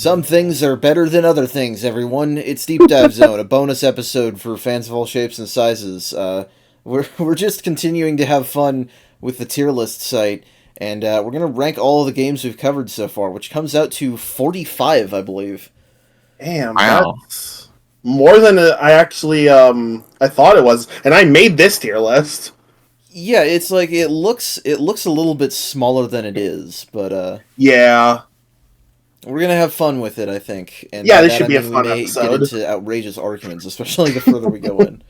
Some things are better than other things, everyone. It's Deep Dive Zone, a bonus episode for fans of all shapes and sizes. We're just continuing to have fun with the tier list site, and we're going to rank all of the games we've covered so far, which comes out to 45, I believe. Damn, Wow. that's more than I actually I thought it was, and I made this tier list. Yeah, it's like it looks a little bit smaller than it is, but Yeah, we're gonna have fun with it, I think. And yeah, by this that, should I be a mean fun we may episode. get into outrageous arguments, especially the further we go in.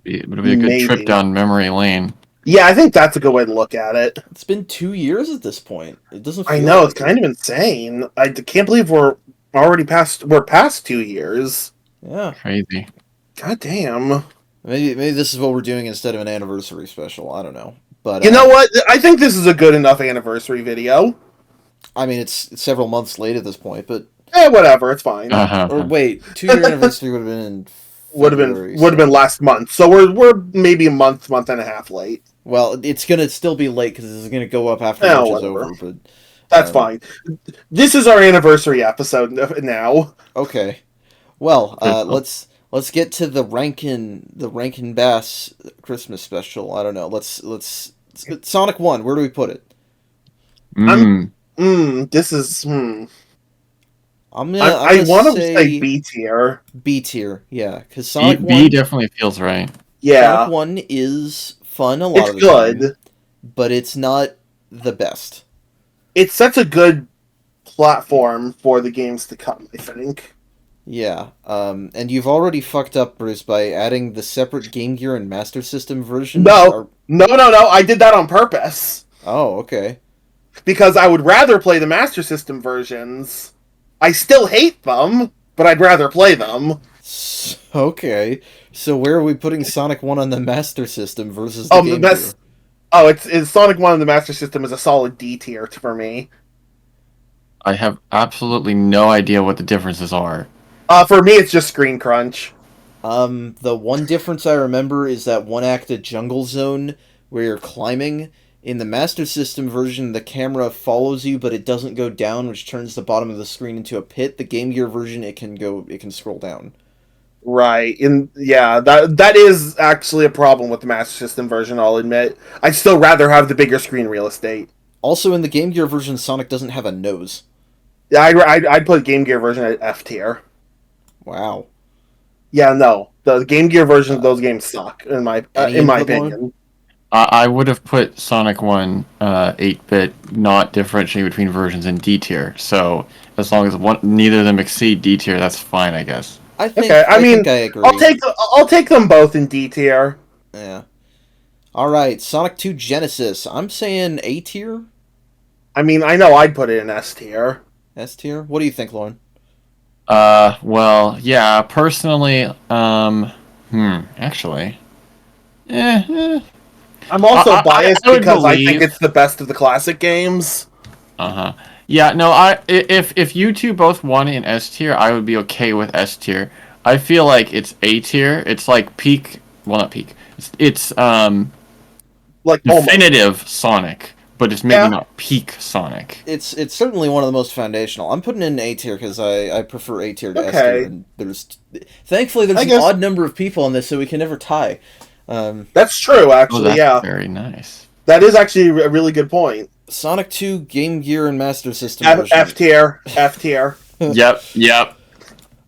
It'll be a good trip Maybe. down memory lane. Yeah, I think that's a good way to look at it. It's been 2 years at this point. It doesn't feel I know, like it's kind of insane. I can't believe we're past 2 years. Yeah. Crazy. God damn. Maybe this is what we're doing instead of an anniversary special. I don't know. But You know what? I think this is a good enough anniversary video. I mean, it's several months late at this point, but Whatever, it's fine. or wait, 2 year anniversary would have been in Would have been last month. So we're maybe a month and a half late. Well, it's gonna still be late because this is gonna go up after Oh, March is whatever. over. But That's fine. This is our anniversary episode now. okay. Well, let's get to the Rankin Bass Christmas special. I don't know. Let's Sonic 1. Where do we put it? This is I'm I gonna want to say B tier. B tier, yeah, because Sonic B 1 definitely feels right. Yeah, Sonic 1 is fun a lot it's of the good. time, but it's not the best. It's such a good platform for the games to come, I think. Yeah, and you've already fucked up, Bruce, by adding the separate Game Gear and Master System versions. No. I did that on purpose. Oh, okay. Because I would rather play the Master System versions. I still hate them, but I'd rather play them. Okay, so where are we putting Sonic 1 on the Master System versus the Game Gear? It's Sonic 1 on the Master System is a solid D tier for me. I have absolutely no idea what the differences are. For me, it's just screen crunch. The one difference I remember is that one-acted jungle zone where you're climbing. In the Master System version, the camera follows you, but it doesn't go down, which turns the bottom of the screen into a pit. The Game Gear version, it can scroll down. Right, that is actually a problem with the Master System version, I'll admit. I'd still rather have the bigger screen real estate. Also, in the Game Gear version, Sonic doesn't have a nose. Yeah, I'd put Game Gear version at F tier. Wow. Yeah, no. The Game Gear version of those games suck, in my opinion. I would have put Sonic 1 8-bit, not differentiating between versions in D tier. So as long as neither of them exceed D tier, that's fine, I guess. I think I agree. I'll take them both in D tier. Yeah. All right, Sonic 2 Genesis. I'm saying A tier. I mean, I know I'd put it in S tier. S tier. What do you think, Lauren? Well, yeah. Personally, actually, I'm also biased I because I think it's the best of the classic games. Yeah, no, if you two both won in S tier, I would be okay with S tier. I feel like it's A tier. It's like peak, well, not peak. It's like definitive Sonic, but it's maybe not peak Sonic. It's certainly one of the most foundational. I'm putting it in A tier because I prefer A tier to S tier. And thankfully there's an odd number of people on this, so we can never tie. That's true, actually. That's very nice. That is actually a really good point. Sonic 2 Game Gear and Master System version. F tier. F tier. Yep.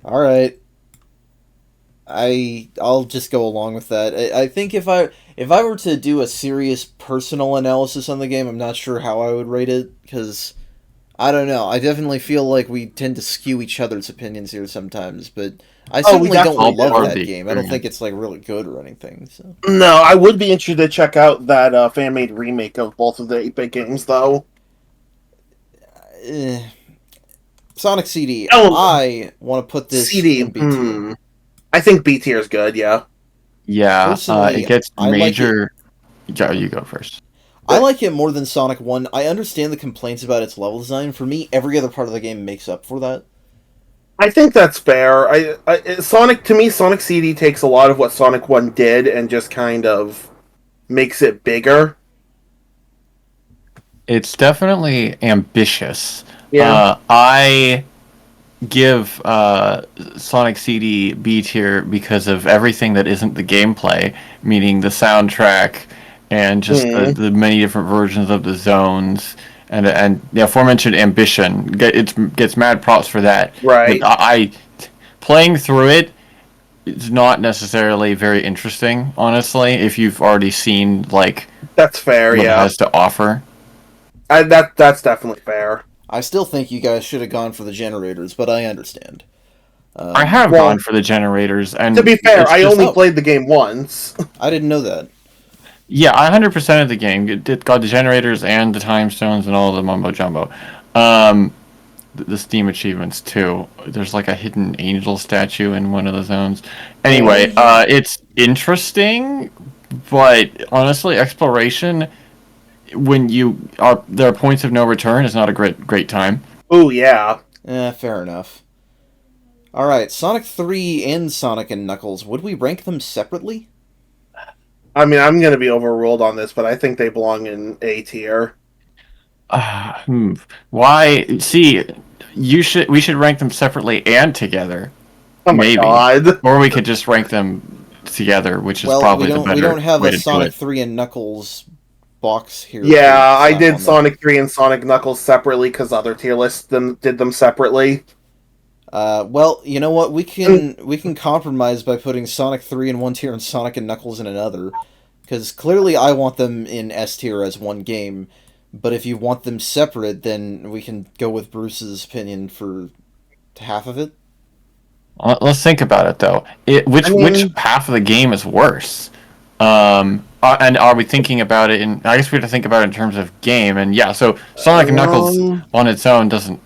All right. I'll just go along with that. I think if I were to do a serious personal analysis on the game, I'm not sure how I would rate it because I don't know. I definitely feel like we tend to skew each other's opinions here sometimes, but I certainly don't love that game. I don't think it's like really good or anything. So. No, I would be interested to check out that fan-made remake of both of the 8-bit games, though. Sonic CD. I want to put this in B tier. I think B tier is good, yeah. Yeah, it gets major... Yeah, you go first. I like it more than Sonic 1. I understand the complaints about its level design. For me, every other part of the game makes up for that. I think that's fair. Sonic CD takes a lot of what Sonic 1 did and just kind of makes it bigger. It's definitely ambitious. Yeah. give Sonic CD B tier because of everything that isn't the gameplay, meaning the soundtrack and just Hmm. the many different versions of the zones and the aforementioned ambition. It gets mad props for that. But Right. I playing through it is not necessarily very interesting, honestly. If you've already seen like That's fair. what it Yeah. has to offer. That's definitely fair. I still think you guys should have gone for the generators, but I understand. I have Well, gone for the generators, to and be fair, it's I just only Oh, played the game once. I didn't know that. yeah, I 100% of the game. It got the generators and the time stones and all the mumbo jumbo. Um, the Steam achievements too. There's like a hidden angel statue in one of the zones. Oh Anyway, yeah. it's interesting, but honestly, exploration when you are there are points of no return is not a great time. Oh yeah. Fair enough. All right, Sonic 3 and Sonic and Knuckles. Would we rank them separately? I mean, I'm gonna be overruled on this, but I think they belong in A tier. Uh, hmm. Why? See, we should rank them separately and together. Oh my Maybe. god. Or we could just rank them together, which is Well, we probably the don't we don't better have way a to do Sonic it. 3 and Knuckles box here Yeah, to I slap did on them. Sonic 3 and Sonic Knuckles separately because other tier lists did them separately. Well, you know what? We Mm, can compromise by putting Sonic 3 in one tier and Sonic and Knuckles in another. Because clearly I want them in S tier as one game, but if you want them separate, then we can go with Bruce's opinion for half of it. Let's think about it though. I Which mean, half of the game is worse? And are we thinking about it in? I guess we have to think about it in terms of game. And yeah, so Sonic and Knuckles um, on its own doesn't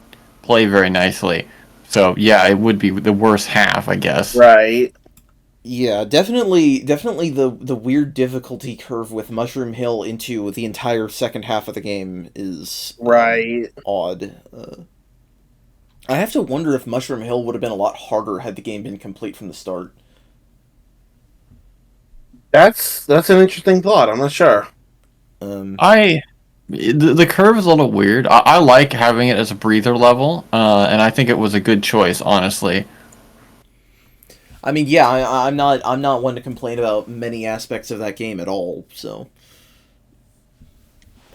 play very nicely. So yeah, it would be the worst half, I guess. right, Yeah, definitely the weird difficulty curve with Mushroom Hill into the entire second half of the game is right. odd. I have to wonder if Mushroom Hill would have been a lot harder had the game been complete from the start. That's an interesting thought. I'm not sure. Um, I the curve is a little weird. I like having it as a breather level, and I think it was a good choice, honestly. I mean, yeah, I'm not one to complain about many aspects of that game at all. So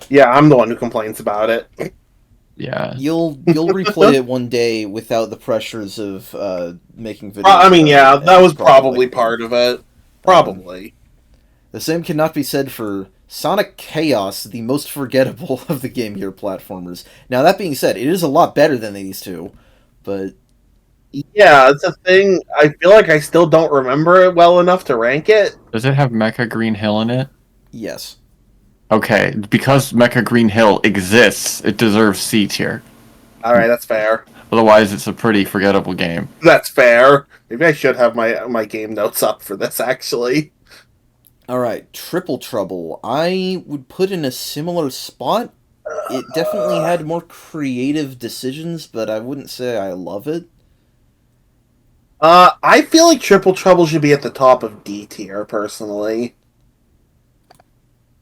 Yeah, I'm the one who complains about it. Yeah. you'll replay it one day without the pressures of making videos I mean, about yeah, it, that and was probably probably part of it. um, Probably. the same cannot be said for Sonic Chaos, the most forgettable of the Game Gear platformers. Now that being said, it is a lot better than these two, but Yeah, it's a thing. I feel like I still don't remember it well enough to rank it. Does it have Mecha Green Hill in it? yes. Okay, because Mecha Green Hill exists, it deserves C tier. All right, that's fair. Otherwise, it's a pretty forgettable game. That's fair. Maybe I should have my game notes up for this actually. All right, Triple Trouble. I would put in a similar spot. It definitely had more creative decisions, but I wouldn't say I love it. I feel like Triple Trouble should be at the top of D tier personally.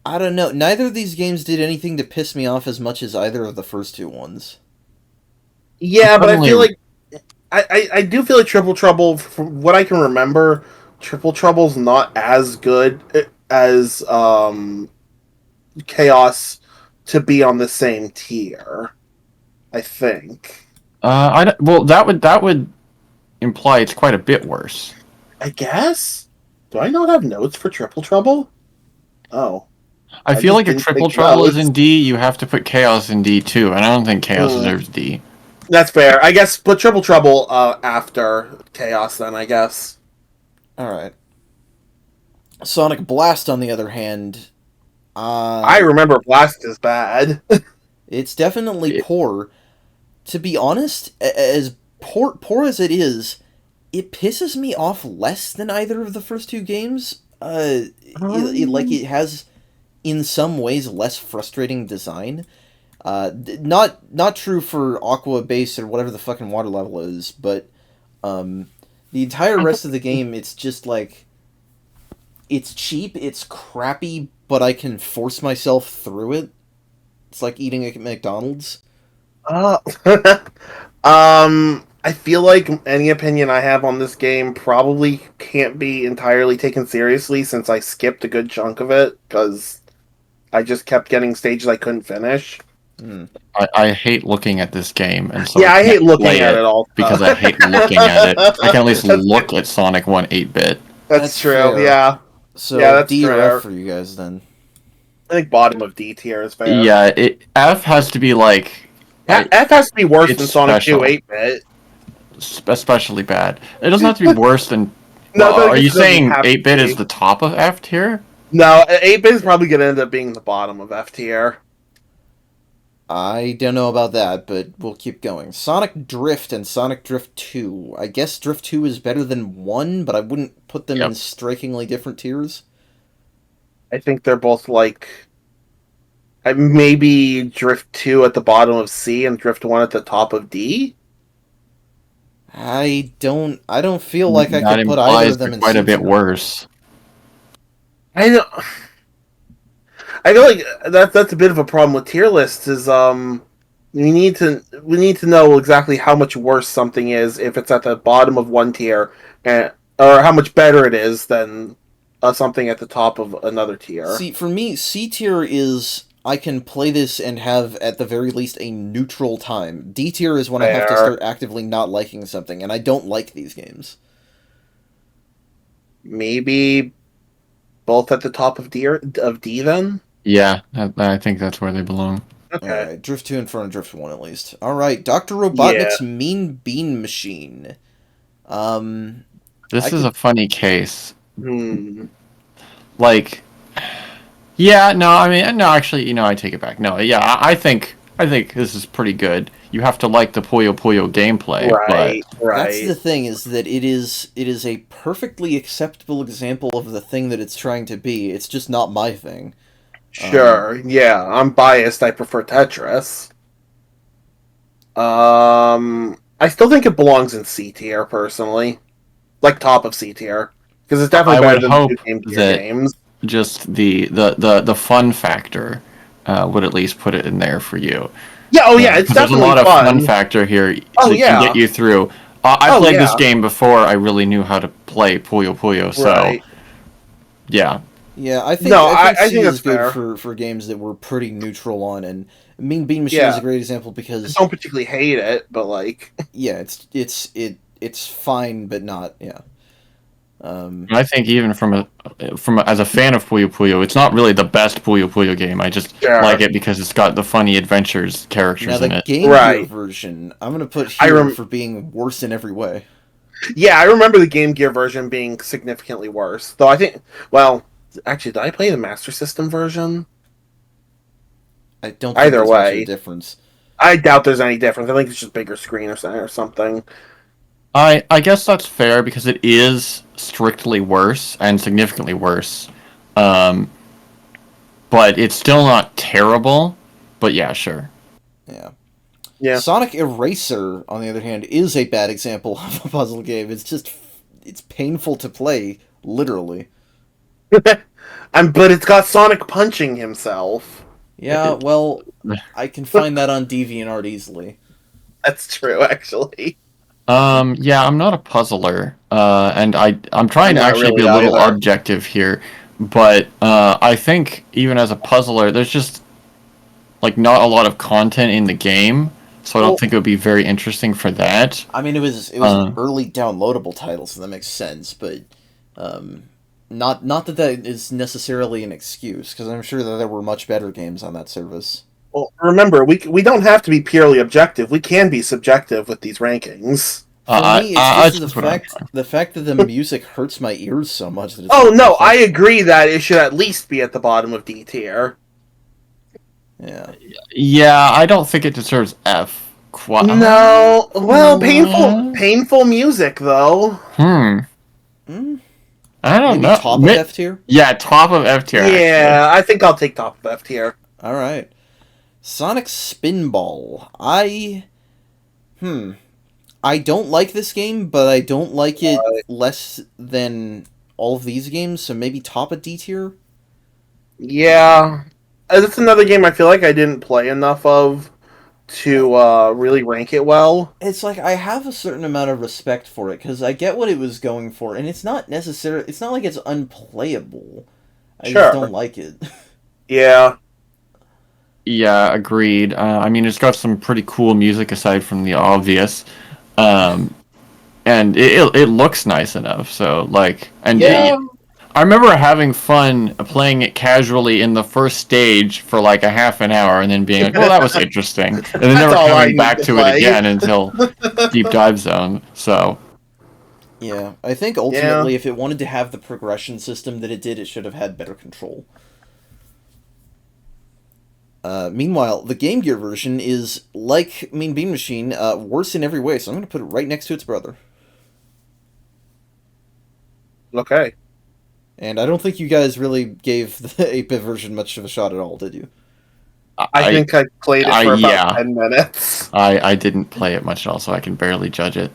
I don't know. Neither of these games did anything to piss me off as much as either of the first two ones. Yeah, but I feel Suddenly, like I do feel like Triple Trouble, from what I can remember, Triple Trouble's not as good as Chaos to be on the same tier. I think. well, that would imply it's quite a bit worse. I guess. Do I not have notes for Triple Trouble? Oh, I I feel just like if didn't Triple take Trouble is notes. in D, you have to put Chaos in D too, and I don't think Chaos Hmm, deserves D. that's fair. I guess put Triple Trouble after Chaos then. I guess. All right. Sonic Blast, on the other hand, I uh, remember Blast is bad. it's definitely It- poor. To be honest, as poor as it is, it pisses me off less than either of the first two games. It has in some ways less frustrating design. Not true for Aqua Base or whatever the fucking water level is, but um, the entire rest of the game, it's just like it's cheap, it's crappy, but I can force myself through it. It's like eating at McDonald's. Uh, I feel like any opinion I have on this game probably can't be entirely taken seriously since I skipped a good chunk of it because I just kept getting stages I couldn't finish. Hmm. I hate looking at this game, and so I Yeah, I can't hate looking play at it it all. because I hate looking at it. I can at least That's, look at Sonic 1 8-bit. that's That's true. fair. Yeah, yeah, So that's D or F fair. for you guys then. I think bottom of D tier is fair. Yeah, F has to be like F has to be worse it's than Sonic 2 special, 8-bit. especially bad. It doesn't have to be worse than. No, Well, I are guess you it doesn't saying have to 8-bit is be. the top of F tier? No, 8-bit is probably going to end up being the bottom of F tier. I don't know about that, but we'll keep going. Sonic Drift and Sonic Drift 2. I guess Drift 2 is better than 1, but I wouldn't put them Yep. in strikingly different tiers. I think they're both like maybe Drift 2 at the bottom of C and Drift 1 at the top of D. I don't feel like I That could put either implies of them they're in quite a C bit tier. worse. I don't, I feel like that's a bit of a problem with tier lists is we need to know exactly how much worse something is if it's at the bottom of one tier and or how much better it is than something at the top of another tier. See, for me, C tier is I can play this and have at the very least a neutral time. D tier is when I have to Fair. start actively not liking something, and I don't like these games. Maybe both at the top of D then? Yeah, I think that's where they belong. Okay. Alright, Drift 2 in front of Drift 1 at least. Alright, Dr. Yeah. Robotnik's Mean Bean Machine. I This is could. a funny case. Hmm. Like, yeah, no, I mean, no, actually, I take it back. No, yeah, I think this is pretty good. You have to like the Puyo Puyo gameplay, but Right, That's right. the thing, is that it is a perfectly acceptable example of the thing that it's trying to be. It's just not my thing. Sure. Yeah, I'm biased. I prefer Tetris. I still think it belongs in C tier personally, like top of C tier, because it's definitely I better would than the hope new Game Gear that games. just the fun factor would at least put it in there for you. Yeah. Oh yeah, it's Because there's a definitely lot of fun fun. factor here Oh that can yeah. get you through. I Oh played this yeah. game before I really knew how to play Puyo Puyo, so Right. Yeah, I think No, I I think I C think that's is good fair. for games that we're pretty neutral on, and Mean Bean Machine is Yeah. a great example I because don't particularly hate it, but like, yeah, it's fine, but not yeah. I think even from as a fan of Puyo Puyo, it's not really the best Puyo Puyo game. I just like sure. it because it's got the funny adventures Now characters the in it. Game Gear Right. version, I'm gonna put I here rem. for being worse in every way. Yeah, I remember the Game Gear version being significantly worse. Though I think, well, actually, did I play the Master System version? I don't think Either there's much of a way, difference. I doubt there's any difference. I think it's just bigger screen or something. I guess that's fair because it is strictly worse and significantly worse. Um, but it's still not terrible. But yeah, sure. Yeah. Yeah. Sonic Eraser, on the other hand, is a bad example of a puzzle game. It's painful to play, literally. But it's got Sonic punching himself. Yeah, well, I can find that on DeviantArt easily. That's true, actually. Yeah, I'm not a puzzler, and I'm I'm trying to not actually be really a little either. objective here, but I think even as a puzzler, there's just like not a lot of content in the game, so I don't Well, think it would be very interesting for that. I mean, it was an Uh, early downloadable title, so that makes sense. But um, not that is necessarily an excuse, because I'm sure that there were much better games on that service. well, remember, we don't have to be purely objective. We can be subjective with these rankings. For me, it's I just the that's what I'm fact the fact that the music hurts my ears so much that it's Oh not no, worth I it. agree that it should at least be at the bottom of D tier. Yeah. Yeah, I don't think it deserves F. No, well, painful music though. Hmm? I don't Maybe know. top of F tier. Yeah, top of F tier actually. Yeah, I think I'll take top of F tier. All right. Sonic Spinball. I don't like this game, but I don't like it less than all of these games, so maybe top of D tier. Yeah, that's another game I feel like I didn't play enough of to really rank it well. It's like I have a certain amount of respect for it because I get what it was going for, and it's not necessarily. It's not like it's unplayable. I just don't Sure. like it. Yeah. Yeah, agreed. I mean, it's got some pretty cool music aside from the obvious, um, and it looks nice enough. So like, and Yeah. I remember having fun playing it casually in the first stage for like a half an hour, and then being like, "Well, that was interesting," and then That's never all I coming need back to to it play. again until Deep Dive Zone. So Yeah, I think Yeah. ultimately, if it wanted to have the progression system that it did, it should have had better control. Meanwhile, the Game Gear version is like Mean Bean Machine, worse in every way. So I'm going to put it right next to its brother. Okay. And I don't think you guys really gave the 8-bit version much of a shot at all, did you? I think I played it for about yeah, 10 minutes. I didn't play it much at all, so I can barely judge it.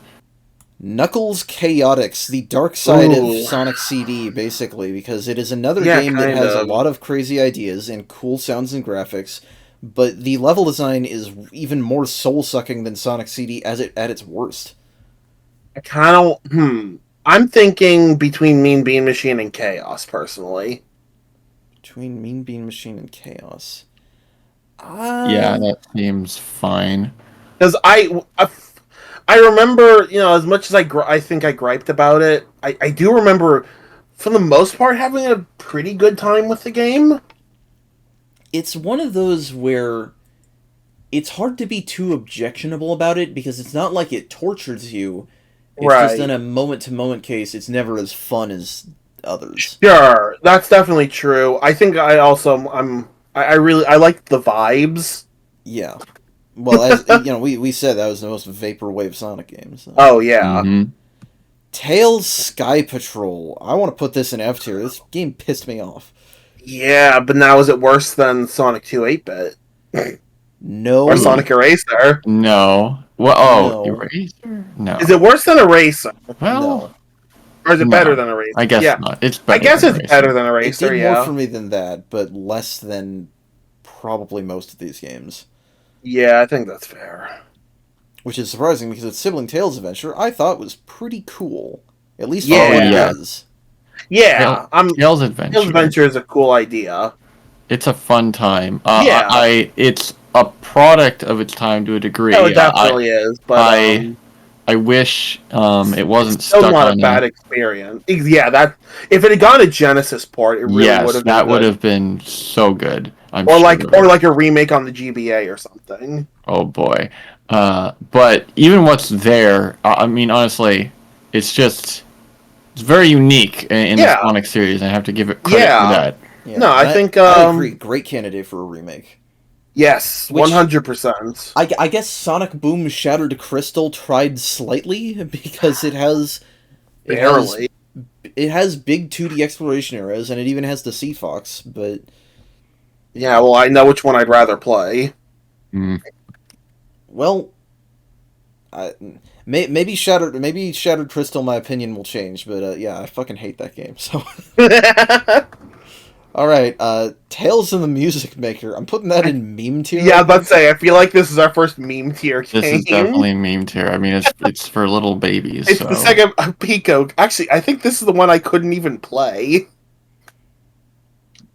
Knuckles Chaotix, the dark side of Ooh. Sonic CD, basically, because it is another Yeah, game that kind has a of. lot of crazy ideas and cool sounds and graphics, but the level design is even more soul-sucking than Sonic CD at its worst. I kind of. I'm thinking between Mean Bean Machine and Chaos, personally. Between Mean Bean Machine and Chaos. Yeah, that seems fine. Because I remember, as much as I think I griped about it, I do remember, for the most part, having a pretty good time with the game. It's one of those where it's hard to be too objectionable about it because it's not like it tortures you. It's just in Right. a moment-to-moment case, it's never as fun as others. Sure, that's definitely true. I think I also I really I like the vibes. Yeah. Well, as we said that was the most vaporwave Sonic game. So. Oh yeah. Tails Sky Patrol. I want to put this in F tier. This game pissed me off. Yeah, but now is it worse than Sonic 2 8-bit? No. Or Sonic Eraser? No. Well, oh, No. Eraser? No. Is it worse than Eraser? Well, No. Or is it no. better than Eraser? I guess Yeah. not. It's I better guess than it's Eraser. better than It Eraser, did yeah. more for me than that, but less than probably most of these games. Yeah, I think that's fair. Which is surprising because its sibling Tails adventure I thought was pretty cool. At least for Yeah. what yeah. it is. Yeah, Tails Adventure. Tails Adventure is a cool idea. It's a fun time. Yeah. It's a product of its time to a degree. No, it definitely is, but I wish it wasn't it's still stuck not on a bad experience. Yeah, that if it had gone a Genesis port, it really would yes, have been that would good. have been so good. I'm Or sure. like a remake on the GBA or something. Oh boy. But even what's there, I mean, honestly, it's very unique in the Yeah. Sonic series, and I have to give it credit for Yeah. that. Yeah, No, I think I agree. Great candidate for a remake. yes, Which- 100%. I guess Sonic Boom Shattered Crystal tried slightly because Barely. it has big 2D exploration areas and it even has the Sea Fox, but Yeah, well, I know which one I'd rather play. well, maybe Shattered Crystal my opinion will change, but yeah, I fucking hate that game. So all right, Tales of the Music Maker. I'm putting that in meme tier. Yeah, but say I feel like this is our first meme tier game. This is definitely a meme tier. I mean, it's for little babies. It's so. the second Pico. Actually, I think this is the one I couldn't even play.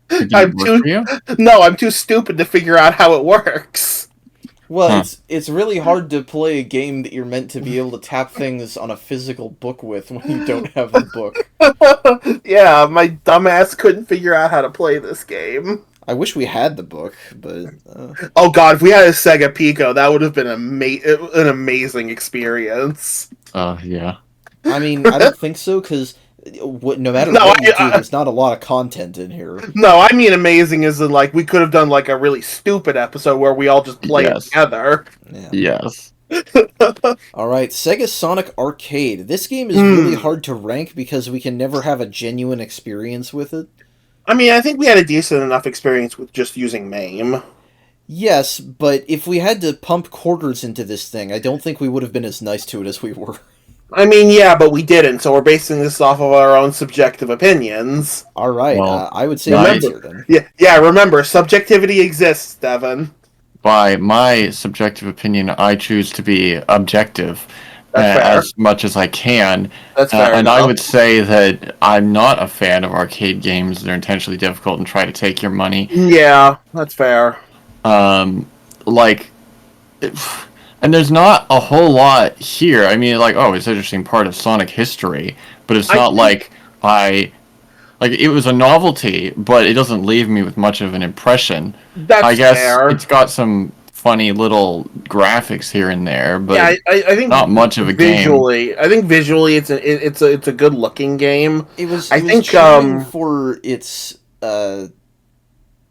Did I'm it work too for you? no, I'm too stupid to figure out how it works. Well, Huh. it's really hard to play a game that you're meant to be able to tap things on a physical book with when you don't have a book. Yeah, my dumbass couldn't figure out how to play this game. I wish we had the book, but Oh god, if we had a Sega Pico, that would have been an amazing experience. Yeah. I mean, I don't think so because no matter No, what you do, there's not a lot of content in here. No, I mean amazing is in like we could have done like a really stupid episode where we all just play it Yes. together. Yeah. Yes. All right, Sega Sonic Arcade. This game is really hard to rank because we can never have a genuine experience with it. I mean, I think we had a decent enough experience with just using MAME. Yes, but if we had to pump quarters into this thing, I don't think we would have been as nice to it as we were. I mean, yeah, but we didn't, so we're basing this off of our own subjective opinions. All right, Well, I would say right. right here then. Yeah, remember, subjectivity exists, Devin. by my subjective opinion, I choose to be objective That's fair. as much as I can. That's fair And I enough. would say that I'm not a fan of arcade games that are intentionally difficult and try to take your money. Yeah, that's fair. Like, and there's not a whole lot here. I mean, like, oh, it's an interesting part of Sonic history, but it's I not think like like it was a novelty, but it doesn't leave me with much of an impression. I that's guess fair. it's got some funny little graphics here and there, Yeah, but I think not much of a game. visually, it's a good looking game. It I was think charming for its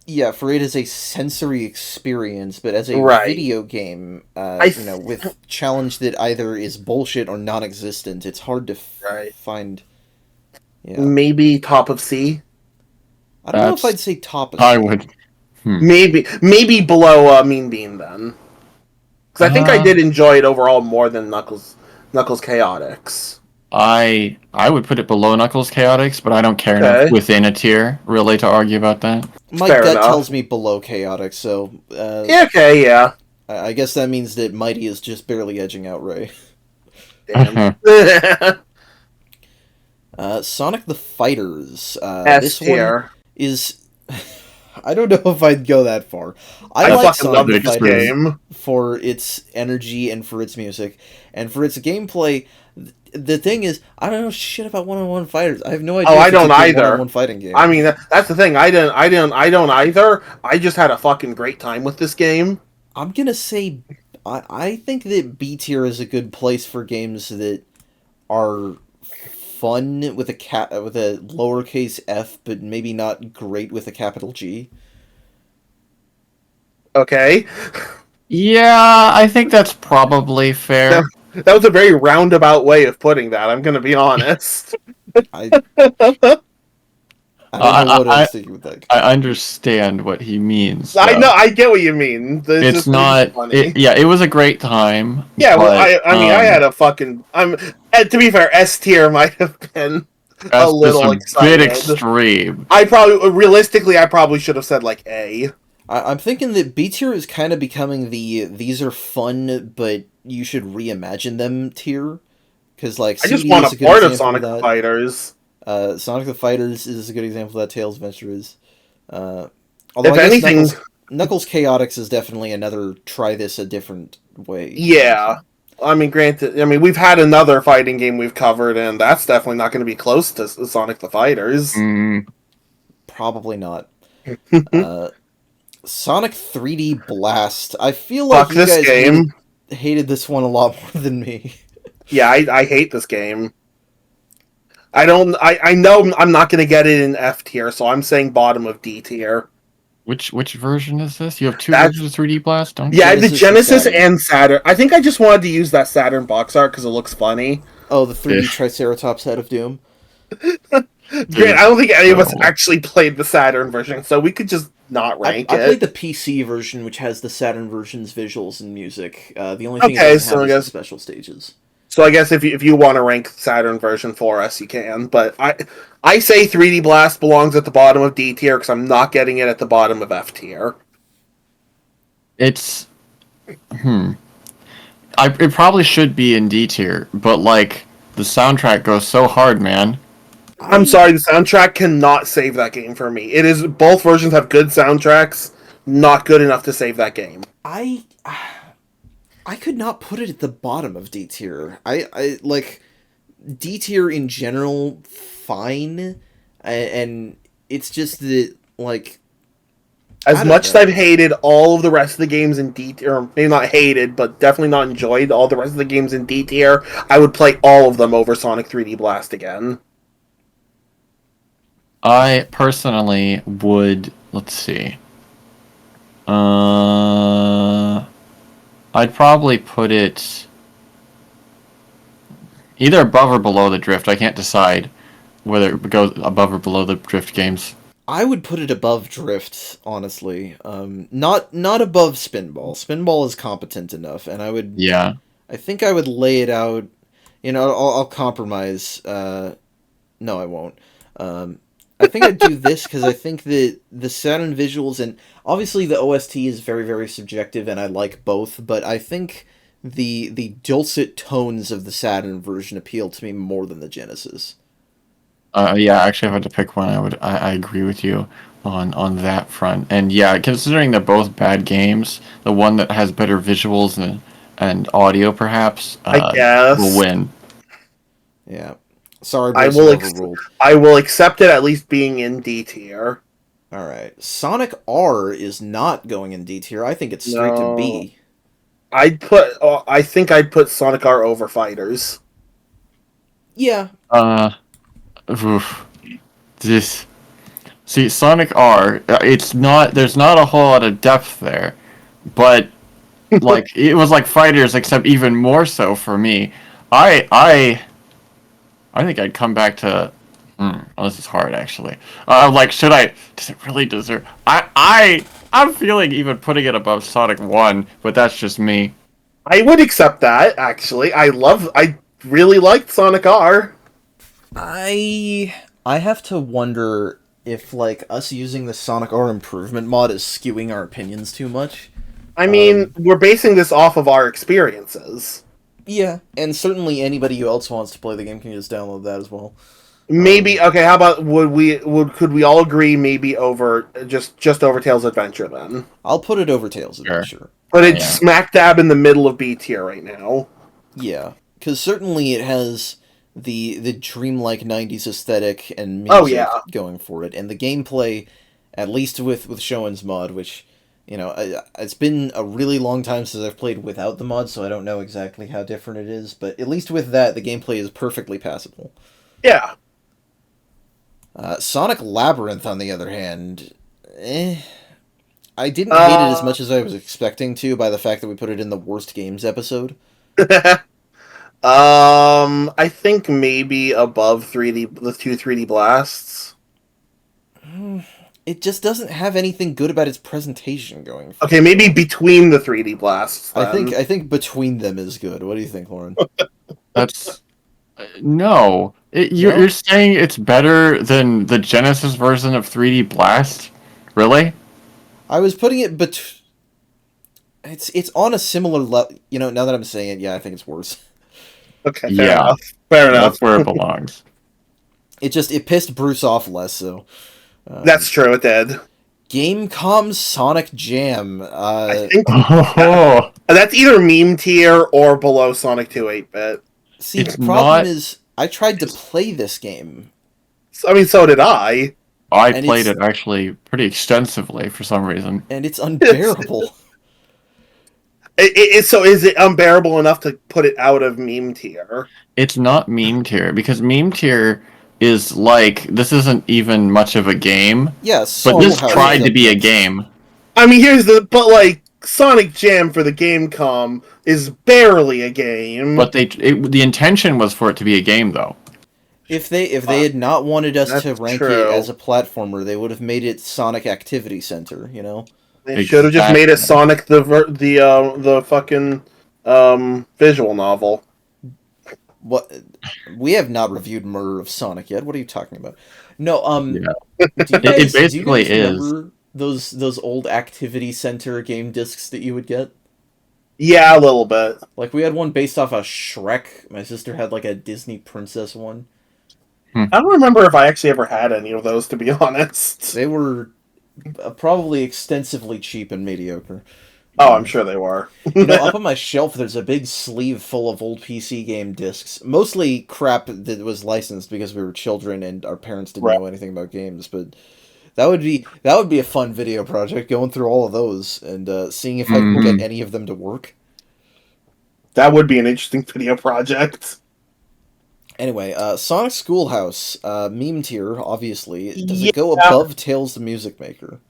yeah, for it as a sensory experience, but as a right. video game, I you know, with challenge that either is bullshit or non-existent, it's hard to right. find. Yeah, Maybe top of C. I don't know if That's I'd say top of I C. would. Hmm. Maybe below Mean Bean then, because I think I Uh, did enjoy it overall more than Knuckles Chaotix. I would put it below Knuckles Chaotix, but I don't care enough Okay, within a tier really to argue about that. My fair gut tells enough. me below chaotic, so Yeah, okay, yeah. I guess that means that Mighty is just barely edging out Ray. Damn. Sonic the Fighters. S This one tier. is. I don't know if I'd go that far. I I like fucking Sonic love the Big this Fighters screen. game. for its energy and for its music and for its gameplay. The thing is, I don't know shit about one-on-one fighters. I have no Oh, idea I if it's a don't good either. one-on-one fighting game. I mean, that's the thing. I don't either. I just had a fucking great time with this game. I'm gonna say, I think that B tier is a good place for games that are fun with with a lowercase f, but maybe not great with a capital G. Okay, Yeah, I think that's probably that, fair. that was a very roundabout way of putting that. I'm gonna be honest. I I don't know I, what I else to do with that. I understand what he means, I know. though. I get what you mean. It's It's just it was just not. funny. Yeah, it was a great time, Yeah. Well, but I mean, I had a fucking. To be fair, S tier might have been a that's just little a bit excited. extreme. I probably should have said like A. I'm thinking that B tier is kind of becoming the these are fun, but you should reimagine them tier. Because, like, I just CD want is a a good part of example of Sonic the that. Fighters. Sonic the Fighters is a good example of that. Tails Adventure is. Although If I guess anything, Knuckles Chaotix is definitely another try this a different way. yeah. I mean, granted, I mean we've had another fighting game we've covered, and that's definitely not going to be close to Sonic the Fighters. Mm, Probably not. Sonic 3D Blast. I feel like Fuck you this guys game. hated this one a lot more than me. Yeah, I hate this game. I don't. I know I'm not going to get it in F tier, so I'm saying bottom of D tier. which version is this? You have two That's versions of 3D Blast, don't yeah, you? the Genesis and Genesis Saturn. and Saturn. I think I just wanted to use that Saturn box art because it looks funny. Oh, the 3D Ish. Triceratops head of Doom. Grant, I don't think any of us Terrible. actually played the Saturn version, so we could just not rank I played it. the PC version, which has the Saturn version's visuals and music. The only thing it Okay, doesn't so have I is the guess special stages. I guess if you want to rank Saturn version for us, you can. But I say 3D Blast belongs at the bottom of D tier because I'm not getting it at the bottom of F tier. It's hmm. It probably should be in D tier, but like the soundtrack goes so hard, man. I'm I sorry, the soundtrack cannot save that game for me. It is both versions have good soundtracks, not good enough to save that game. I I could not put it at the bottom of D tier. I like D tier in general, fine, and it's just that like As I don't much as I've know. hated all of the rest of the games in D tier, or maybe not hated, but definitely not enjoyed all the rest of the games in D tier, I would play all of them over Sonic 3D Blast again. I personally would. Let's see. Uh, I'd probably put it either above or below the Drift. I can't decide whether it goes above or below the Drift games. I would put it above Drift, honestly. Not above Spinball. Spinball is competent enough, and Yeah. I think I would lay it out. You know, I'll compromise. No, I won't. Um, I think I'd do this because I think that the Saturn visuals and obviously the OST is very very subjective, and I like both. But I think the dulcet tones of the Saturn version appeal to me more than the Genesis. Yeah, actually, if I had to pick one, I agree with you on that front. And yeah, considering they're both bad games, the one that has better visuals and audio perhaps I will guess win. Yeah. Sorry, I Bruce, you will. overruled. I will accept it at least being in D tier. All right. Sonic R is not going in D tier. I think it's straight to No, B. I'd put. I think I'd put Sonic R over Fighters. Yeah. Uh, oof. This see Sonic R. It's not. There's not a whole lot of depth there, but like it was like Fighters, except even more so for me. I I I think I'd come back to. Oh, this is hard, actually. Like, should I? Does it really deserve? I'm feeling even putting it above Sonic One, but that's just me. I would accept that. Actually, I really liked Sonic R. I have to wonder if like us using the Sonic R improvement mod is skewing our opinions too much. I mean, Um, we're basing this off of our experiences. yeah, and certainly anybody who else wants to play the game can just download that as well. Maybe okay. How about could we all agree maybe over just over Tails Adventure then? I'll put it over Tales Sure. Adventure. Put it Yeah. smack dab in the middle of B tier right now. Yeah, because certainly it has the dreamlike '90s aesthetic and Oh music yeah, going for it, and the gameplay, at least with Shoen's mod, which it's been a really long time since I've played without the mod, so I don't know exactly how different it is. But at least with that, the gameplay is perfectly passable. yeah. Sonic Labyrinth, on the other hand, I didn't hate it as Uh, much as I was expecting to by the fact that we put it in the worst games episode. I think maybe above 3D, the two 3D blasts. It just doesn't have anything good about its presentation going for Okay, it. maybe between the 3D blasts then. I think between them is good. What do you think, Lauren? That's no. You're No, saying it's better than the Genesis version of 3D Blast? Really? I was putting it it's on a similar level. Now that I'm saying it, yeah, I think it's worse. Okay, fair Yeah, enough. Fair enough. that's where it belongs. It pissed Bruce off less. So That's true. It did. Gamecom's Sonic Jam. I think Oh, that's either meme tier or below Sonic 2 8-bit. See, the it's problem not. is I tried to play this game, I mean, so did I. I and played it actually pretty extensively for some reason. it's unbearable. So is it unbearable enough to put it out of meme tier? It's not meme tier because meme tier is like this isn't even much of a game, Yeah, but this Schoolhouse tried is to up be a next. game. I mean, but like Sonic Jam for the Gamecom is barely a game. But the intention was for it to be a game though. If they had not wanted us to That's rank it true. as a platformer, they would have made it Sonic Activity Center. They should have just made it Exactly. Sonic the fucking visual novel. What we have not reviewed Murder of Sonic yet. What are you talking about? No, Yeah, it do you basically guys is. remember those old Activity Center game discs that you would get? Yeah, a little bit. Like we had one based off of Shrek. My sister had like a Disney princess one. I don't remember if I actually ever had any of those, to be honest. They were probably extensively cheap and mediocre. Oh, I'm sure they were. Up on my shelf, there's a big sleeve full of old PC game discs. Mostly crap that was licensed because we were children and our parents didn't Right. know anything about games. But that would be a fun video project, going through all of those and seeing if I can get Mhm. any of them to work. That would be an interesting video project. Anyway, Sonic Schoolhouse, meme tier, obviously. Does Yeah. it go above Tales the Music Maker?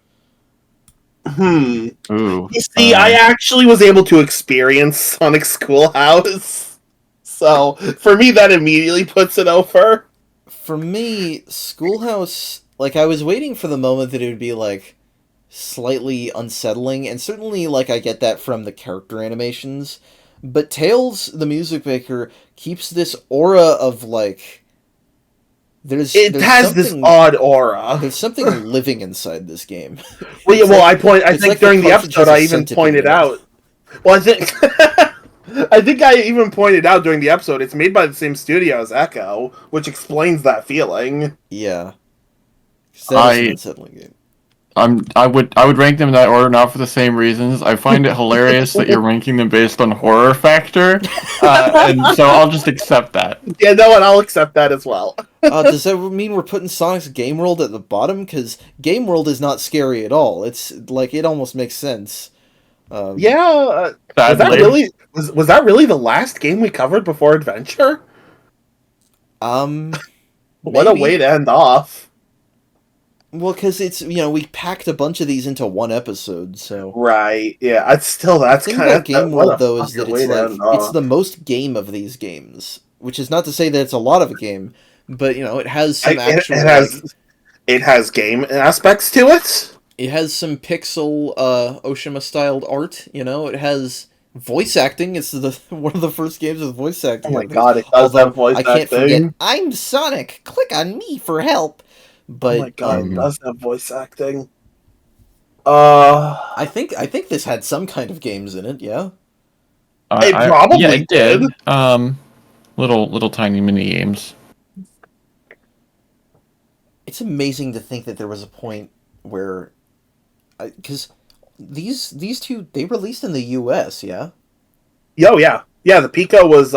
Hmm. Ooh. You see, I actually was able to experience Sonic Schoolhouse. So, for me, that immediately puts it over. For me, Schoolhouse, like, I was waiting for the moment that it would be, like, slightly unsettling, and certainly, like, I get that from the character animations, but Tales, the Music Maker, keeps this aura of, like, It there's has this something odd aura. there's something living inside this game. Well, yeah, It's well, like, I it's think like the during the cartridge episode has a I even centipede pointed in it. out. Well, I think I think I even pointed out during the episode it's made by the same studio as Echo, which explains that feeling. Yeah, 'cause that is an I unsettling game. I would rank them in that order not for the same reasons. I find it hilarious that you're ranking them based on horror factor, and so I'll just accept that. Yeah, no, and I'll accept that as well. Does that mean we're putting Sonic's Game World at the bottom? Because Game World is not scary at all. It's like it almost makes sense. Yeah, was that Sadly, really was that really the last game we covered before Adventure? Um, What a way maybe. to end off. Well, because it's we packed a bunch of these into one episode, so. Right. Yeah. It's still The that's thing kind about of Game what World a though is that fucking way to end it's off. the most game of these games, which is not to say that it's a lot of a game, but it has some actual It has game aspects to it. it has some pixel Oshima styled art. It has voice acting. It's the one of the first games with voice Oh acting. my I think. god, it does Although have voice I can't forget, acting. I'm Sonic. Click on me for help. Oh my But god, it Mhm. does have voice acting. I think this had some kind of games in it. Yeah. It Yeah, probably it did. did. Little tiny mini games. It's amazing to think that there was a point where, because these two they released in the U.S. Yeah, Yo, yeah. Yeah, the Pico was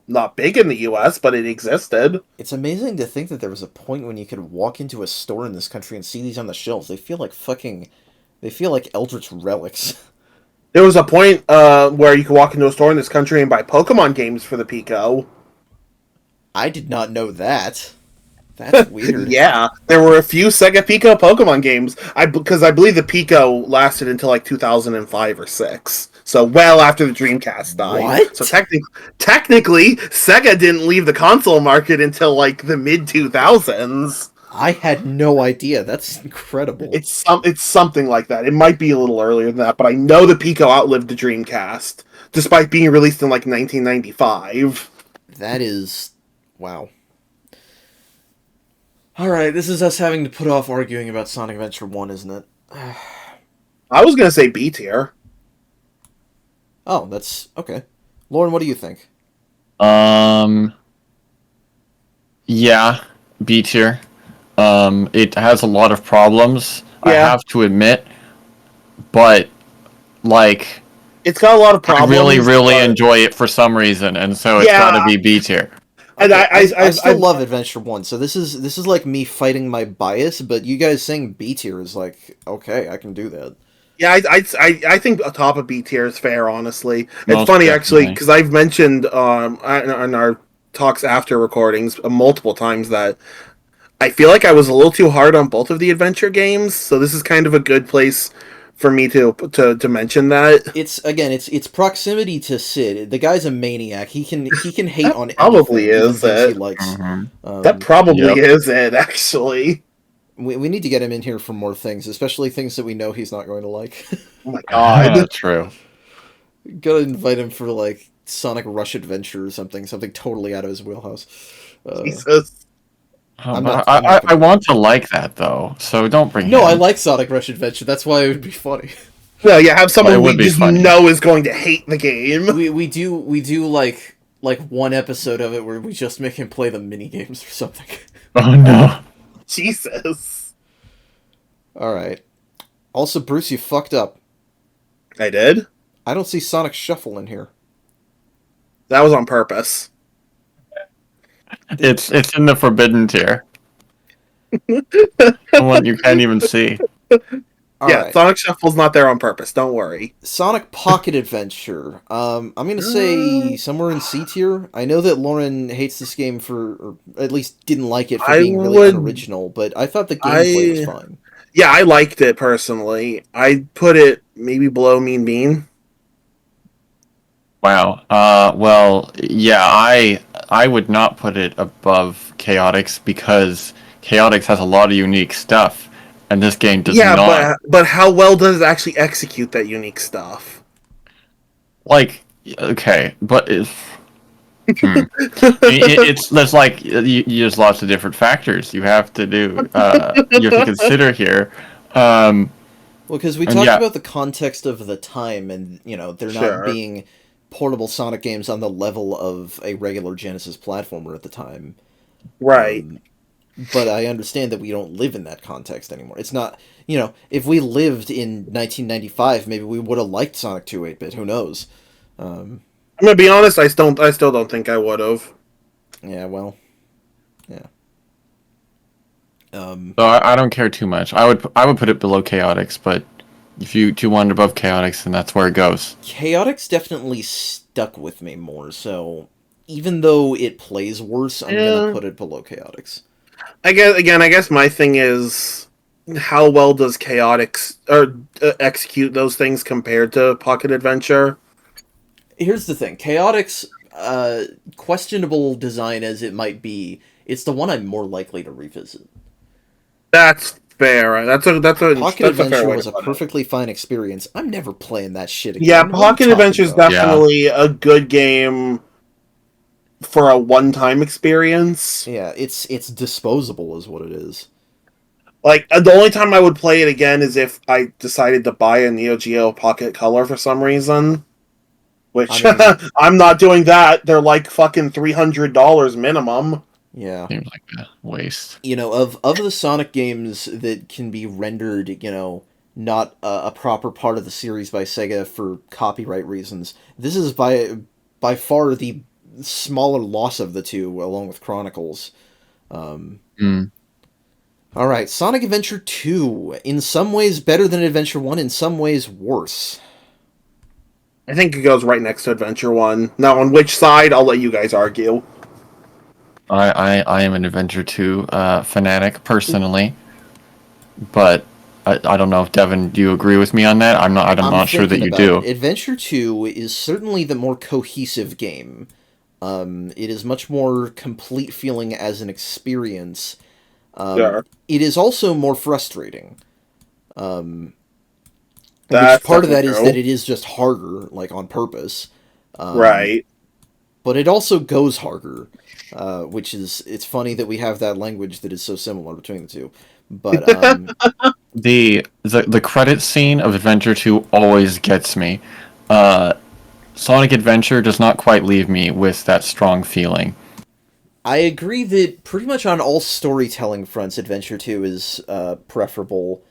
not big in the US, but it existed. it's amazing to think that there was a point when you could walk into a store in this country and see these on the shelves. They feel like eldritch relics. There was a point where you could walk into a store in this country and buy Pokemon games for the Pico. I did not know that. That's weird. Yeah, there were a few Sega Pico Pokemon games. Because I believe the Pico lasted until like 2005 or 6. So well after the Dreamcast died. What? So technically, Sega didn't leave the console market until like the mid 2000s. I had no idea. That's incredible. It's something like that. It might be a little earlier than that, but I know the Pico outlived the Dreamcast, despite being released in like 1995. That is, wow. All right, this is us having to put off arguing about Sonic Adventure 1, isn't it? I was gonna say B tier. Oh, that's okay. Lauren, what do you think? Yeah, B tier. It has a lot of problems, I Yeah. have to admit, but like It's got a lot of I problems. really but- enjoy it for some reason, and so it's Yeah. got to be B tier. And Okay, I still I- love Adventure 1, so this is like me fighting my bias, but you guys saying B tier is like, okay, I can do that. Yeah, I think a top of B tier is fair. Honestly, it's Most funny actually definitely. because I've mentioned on our talks after recordings multiple times that I feel like I was a little too hard on both of the adventure games. So this is kind of a good place for me to mention that. It's proximity to Sid. The guy's a maniac. He can hate on probably anything, is even things he it. likes. Mhm. That probably Yep. is it actually. We need to get him in here for more things, especially things that we know he's not going to like. Oh my god. True. Gotta invite him for like Sonic Rush Adventure or something totally out of his wheelhouse. Jesus. I'm But not- I'm not I want to like that though, so don't bring No, him. I like Sonic Rush Adventure. That's why it would be funny. No, yeah, have someone Well, it we would be just funny. know is going to hate the game. we do like one episode of it where we just make him play the mini games or something. Oh no. Jesus. All right. Also, Bruce, you fucked up. I did? I don't see Sonic Shuffle in here. That was on purpose. It's in the forbidden tier. The one you can't even see. All Yeah, right. Sonic Shuffle's not there on purpose. Don't worry. Sonic Pocket Adventure. I'm gonna say somewhere in C tier. I know that Lauren hates this game or at least didn't like it for I being really would- unoriginal, but I thought the gameplay was fine. Yeah, I liked it personally. I'd put it maybe below Mean Bean. Wow. Well, yeah, I would not put it above Chaotix because Chaotix has a lot of unique stuff, and this game does Yeah, not. but how well does it actually execute that unique stuff? Like, okay, but if Hmm. There's like there's lots of different factors you have to do. You have to consider here. Um, Well, because we and talked yeah, about the context of the time, and they're not Sure. being portable Sonic games on the level of a regular Genesis platformer at the time. Right. Um, but I understand that we don't live in that context anymore. It's not, if we lived in 1995, maybe we would have liked Sonic 2 8-bit. Who knows? Um, I'm gonna be honest. I still don't think I would have. yeah, well, yeah. Um, so I don't care too much. I would put it below Chaotix, but if you do want it above Chaotix, then that's where it goes. Chaotix definitely stuck with me more, so even though it plays worse, I'm gonna Yeah. put it below Chaotix. I guess my thing is how well does Chaotix or execute those things compared to Pocket Adventure? Here's the thing: Chaotix, questionable design as it might be, it's the one I'm more likely to revisit. That's fair. Pocket That's a fair Adventure way to was a put it. perfectly fine experience. I'm never playing that shit Yeah, again. What are you Pocket talking Adventure is about? Yeah. definitely a good game for a one-time experience. Yeah, it's disposable, is what it is. Like the only time I would play it again is if I decided to buy a Neo Geo Pocket Color for some reason. I Which mean, I'm not doing that. They're like fucking $300 minimum. yeah. Seems like a waste. Of the Sonic games that can be rendered, not a proper part of the series by Sega for copyright reasons, this is by far the smaller loss of the two, along with Chronicles. Um, Mm. all right, Sonic Adventure 2, in some ways better than Adventure 1, in some ways worse. I think it goes right next to Adventure One. Now, on which side, I'll let you guys argue. I am an Adventure 2 fanatic personally, but I don't know if Devin, do you agree with me on that? I'm I'm not sure that thinking you about it. do. Adventure 2 is certainly the more cohesive game. It is much more complete feeling as an experience. Sure. It is also more frustrating. Um, which That's part of definitely that is that true. it is just harder, like on purpose. Um, Right. but it also goes harder, which is it's funny that we have that language that is so similar between the two. But The credit scene of Adventure 2 always gets me. Uh, Sonic Adventure does not quite leave me with that strong feeling. I agree that pretty much on all storytelling fronts, Adventure 2 is preferable,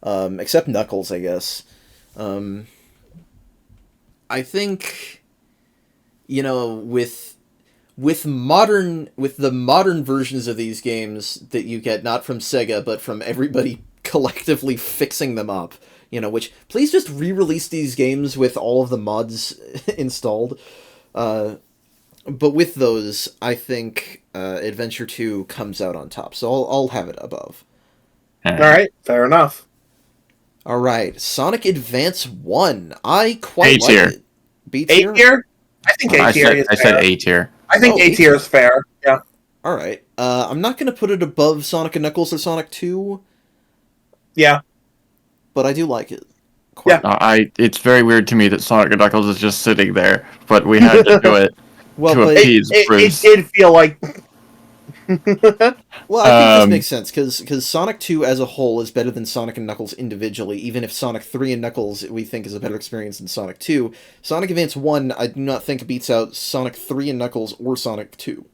except Knuckles, I guess. Um, I think with the modern versions of these games that you get not from Sega but from everybody collectively fixing them up, which please just re-release these games with all of the mods installed. Uh, but with those, I think Adventure 2 comes out on top, so I'll have it above. All Eh. right. Fair enough. All right, Sonic Advance 1. I A quite like tier. it. B A tier? tier. I think A tier is I said fair. A tier. I think Oh, A A tier tier. is fair. Yeah. All right. I'm not going to put it above Sonic and Knuckles or Sonic 2, Yeah. but I do like it quite Yeah. a bit. It's very weird to me that Sonic and Knuckles is just sitting there, but we had to do it Well, to but appease It Bruce. did feel like. I think this Um, makes sense because Sonic 2 as a whole is better than Sonic and Knuckles individually. Even if Sonic 3 and Knuckles we think is a better experience than Sonic 2, Sonic Advance 1 I do not think beats out Sonic 3 and Knuckles or Sonic 2.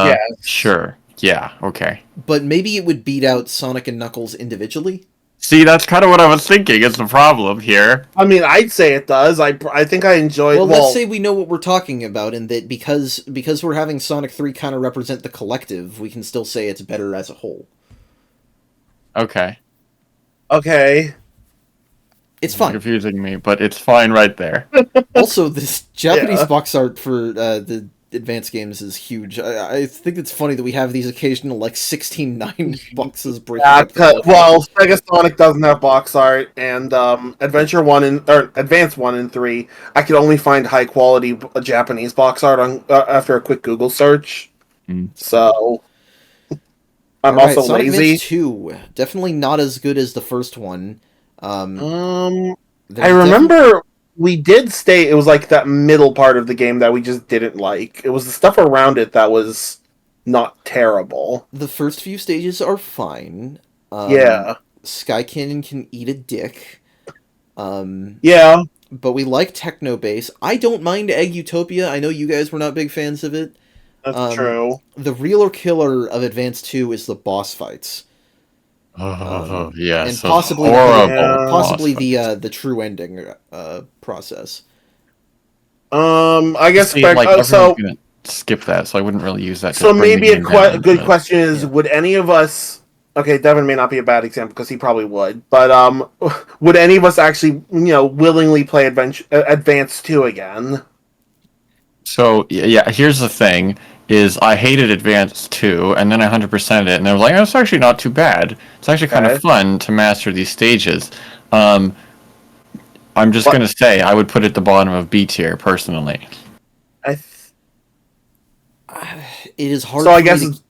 Yes. sure. Yeah, okay. But maybe it would beat out Sonic and Knuckles individually. See, that's kind of what I was thinking is the problem here. I mean, I'd say it does. I think I enjoyed. Well, let's Well, say we know what we're talking about, and that because we're having Sonic 3 kind of represent the collective, we can still say it's better as a whole. Okay. okay. It's You're fine. confusing me, but it's fine right there. Also, this Japanese Yeah. box art for the advanced games is huge. I think it's funny that we have these occasional like 16:9 boxes breaking Yeah, up the whole thing. well, Sega Sonic doesn't have box art, and Adventure One and or Advance One and Three, I could only find high quality Japanese box art on after a quick Google search. Mm. So All I'm right, also Sonic Advance lazy. 2, definitely not as good as the first one. Um, Um, I there's definitely remember we did state it was like that middle part of the game that we just didn't like. It was the stuff around it that was not terrible. The first few stages are fine. Yeah. Sky Canyon can eat a dick. Yeah. But we like Techno Base. I don't mind Egg Utopia. I know you guys were not big fans of it. That's true. The real killer of Advance 2 is the boss fights. Oh, yes. And possibly horrible. the true ending process. I guess See, like, everyone's gonna skip that, so I wouldn't really use that. So maybe a good question is: would any of us? Okay, Devin may not be a bad example because he probably would, but would any of us actually, willingly play Advance 2 again? So yeah, here's the thing: is I hated Advance 2, and then I 100%ed it, and I was like, oh, it's actually not too bad. It's actually kind of fun to master these stages. I'm just gonna say I would put it at the bottom of B tier personally. It is hard. So I guess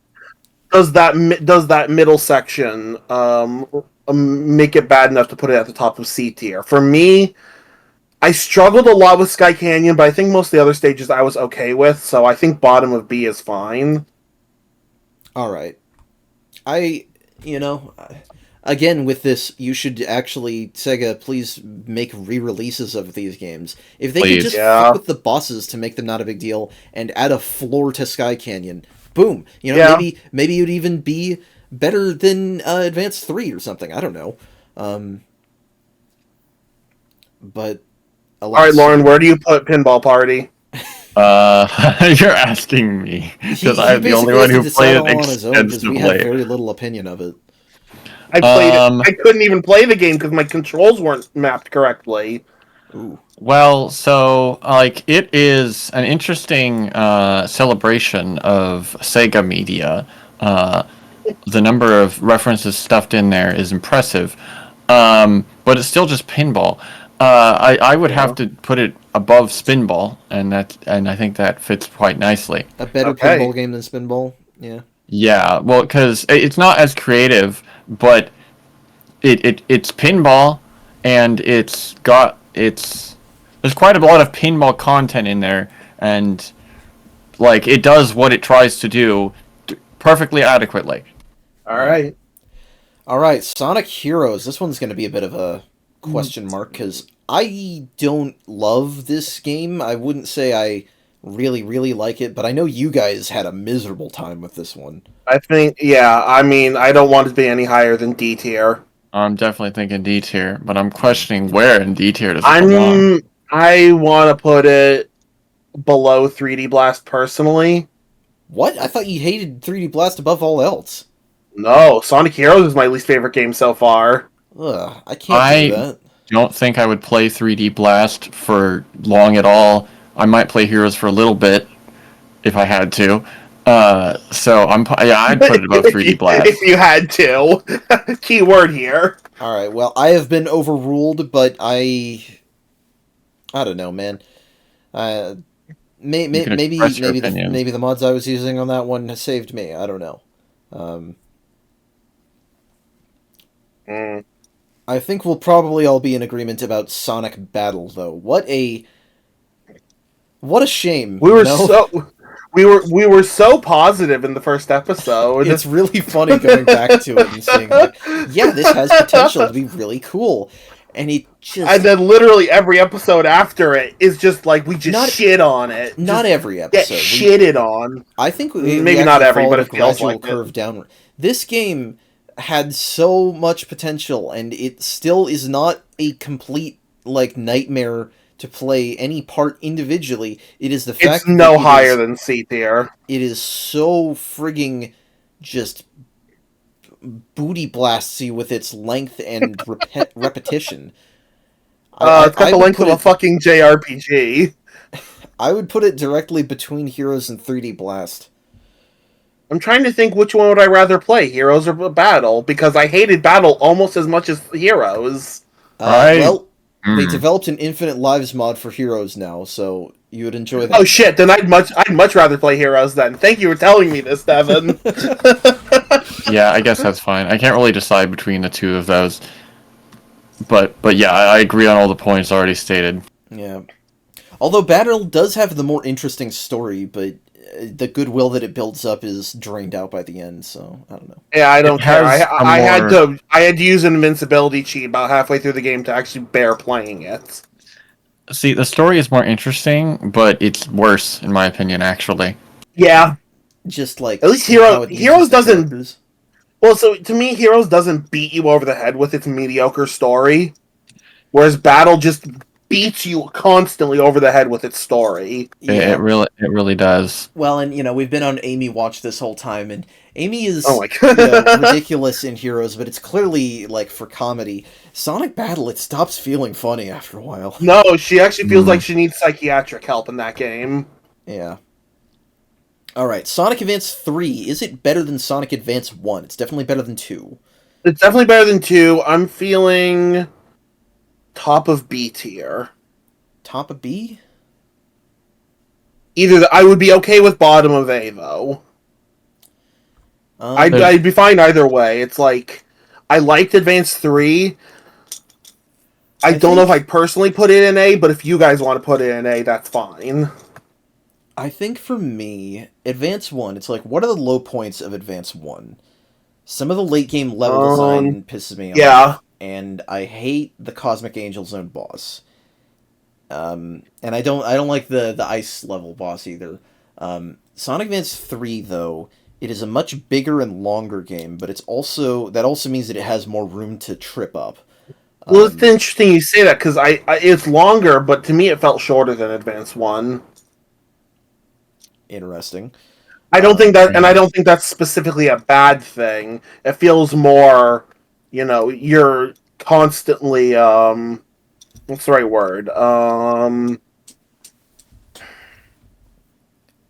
does that middle section make it bad enough to put it at the top of C tier? For me, I struggled a lot with Sky Canyon, but I think most of the other stages I was okay with, so I think bottom of B is fine. All right. Again, with this, you should actually, Sega, please make re-releases of these games. If they could just fuck with the bosses to make them not a big deal, and add a floor to Sky Canyon, boom. Maybe you'd even be better than Advance 3 or something. I don't know. But all right, Lauren, where do you put Pinball Party? You're asking me because I'm the only one who played it extensively. We have very little opinion of it. I played it. I couldn't even play the game because my controls weren't mapped correctly. Ooh. Well, so it is an interesting celebration of Sega media. The number of references stuffed in there is impressive, but it's still just pinball. I would have to put it above Spinball, and I think that fits quite nicely. A better pinball game than Spinball, yeah. Yeah, well, because it's not as creative, but it's pinball, and there's quite a lot of pinball content in there, and it does what it tries to do perfectly adequately. All right, Sonic Heroes. This one's going to be a bit of a question mark because I don't love this game. I wouldn't say I really, really like it, but I know you guys had a miserable time with this one. I think, I don't want it to be any higher than D tier. I'm definitely thinking D tier, but I'm questioning where in D tier does it belong. I want to put it below 3D Blast personally. What? I thought you hated 3D Blast above all else. No, Sonic Heroes is my least favorite game so far. Ugh, I can't do that. I don't think I would play 3D Blast for long at all. I might play Heroes for a little bit if I had to. So I'd put it above 3D Blast. If you had to. Key word here. All right. Well, I have been overruled, but I don't know, man. Maybe the mods I was using on that one has saved me. I don't know. I think we'll probably all be in agreement about Sonic Battle, though. What a shame. We were so positive in the first episode. It's really funny going back to it and saying, this has potential to be really cool. And then literally every episode after it is just we just shit on it. Not every episode. Get shitted on. I think maybe not every, but it feels like curve downward. This game had so much potential, and it still is not a complete nightmare to play any part individually. It is the fact it's no higher than C tier. It is so frigging just booty blasty with its length and repetition. It's got the length of a fucking JRPG. I would put it directly between Heroes and 3D Blast. I'm trying to think which one would I rather play, Heroes or Battle, because I hated Battle almost as much as Heroes. Well, they developed an Infinite Lives mod for Heroes now, so you would enjoy that. Oh shit! Then I'd much rather play Heroes then. Thank you for telling me this, Devin. Yeah, I guess that's fine. I can't really decide between the two of those, but yeah, I agree on all the points already stated. Yeah. Although Battle does have the more interesting story, but the goodwill that it builds up is drained out by the end. So I don't know. Yeah, I It don't care. has a I had more. to use an invincibility cheat about halfway through the game to actually bear playing it. See, the story is more interesting, but it's worse in my opinion. Actually, Yeah, Just like at least how it uses Heroes the doesn't. characters. Well, so to me, Heroes doesn't beat you over the head with its mediocre story, whereas Battle just beats you constantly over the head with its story. Yeah. it really does. Well, and we've been on Amy Watch this whole time, and Amy Oh is my god! ridiculous in Heroes, but it's clearly like for comedy. Sonic Battle, it stops feeling funny after a while. No, she actually feels Hmm. like she needs psychiatric help in that game. Yeah. All right, Sonic Advance 3, is it better than Sonic Advance 1? It's definitely better than 2. It's definitely better than 2. I'm feeling top of B tier. Top of B? I would be okay with bottom of A though. Um, There's I'd be fine either way. It's like I liked Advance 3. I I don't know if think I'd personally put it in A, but if you guys want to put it in A, that's fine. I think for me, Advance 1, it's like what are the low points of Advance 1? Some of the late game level Um, design pisses me yeah. off, and I hate the Cosmic Angel Zone boss. And I don't like the ice level boss either. Sonic Advance 3 though, it is a much bigger and longer game, but that also means that it has more room to trip up. Well, it's Um, interesting you say that because it's longer, but to me it felt shorter than Advance 1. Interesting. I yeah. don't think that's specifically a bad thing. It feels more, you're constantly, what's the right word?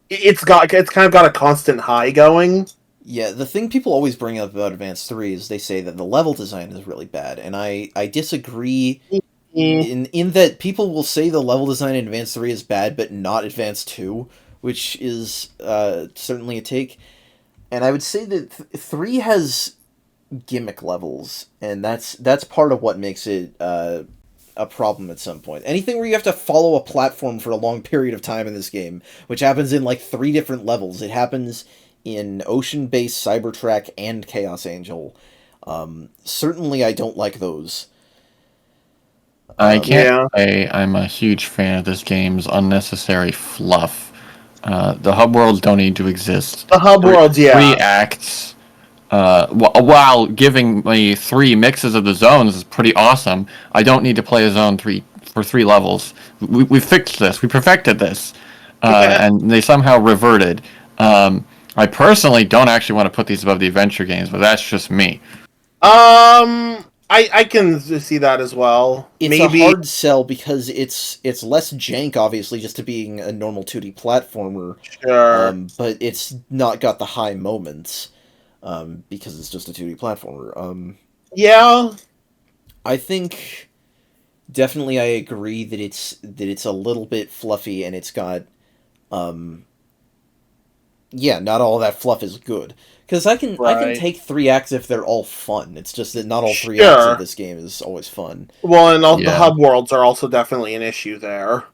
It's kind of got a constant high going. Yeah, the thing people always bring up about Advance 3 is they say that the level design is really bad, and I disagree Mm. in that people will say the level design in Advance 3 is bad, but not Advance 2, which is certainly a take. And I would say that 3 has gimmick levels, and that's part of what makes it a problem at some point. Anything where you have to follow a platform for a long period of time in this game, which happens in like 3 different levels. It happens in Ocean Base, Cybertrack, and Chaos Angel. Certainly, I don't like those. I can't Yeah. say I'm a huge fan of this game's unnecessary fluff. The hub worlds don't need to exist. The hub worlds, Three yeah. acts, while giving me 3 mixes of the zones is pretty awesome. I don't need to play a zone three for 3 levels. We fixed this. We perfected this, and they somehow reverted. I personally don't actually want to put these above the adventure games, but that's just me. I can see that as well. It's a Maybe, hard sell because it's less jank, obviously, just to being a normal 2D platformer, sure. but it's not got the high moments because it's just a 2D platformer. Yeah. I think definitely I agree that it's a little bit fluffy and it's got um yeah, not all that fluff is good. Because I can Right. take 3 acts if they're all fun. It's just that not all 3 acts of Sure. this game is always fun. Well, and all the Yeah. hub worlds are also definitely an issue there.